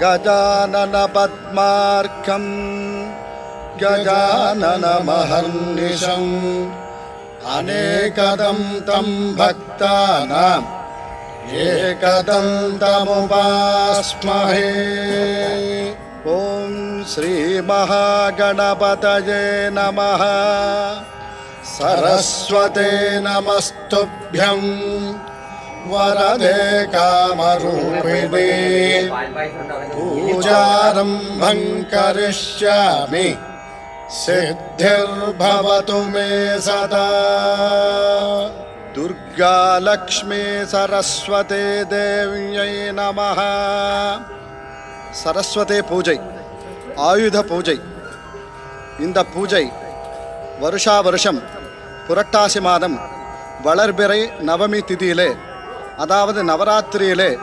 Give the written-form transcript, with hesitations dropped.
गजानन पद्मार्कं गजानन महर्निशम् अनेकदं तं भक्तानाम् एकदन्तमुपास्महे। ॐ श्री महागणपतये नमः। सरस्वते नमस्तुभ्यं वरदे कामरूपिणे पूजारम्भं करिष्यामि सिद्धिर्भवतु मे सदा। दुर्गा लक्ष्मी सरस्वती देव्यै नमः। சரஸ்வதி பூஜை, ஆயுத பூஜை. இந்த பூஜை வருஷா வருஷம் புரட்டாசி மாதம் வளர்பிறை நவமி திதியிலே, அதாவது நவராத்திரியிலே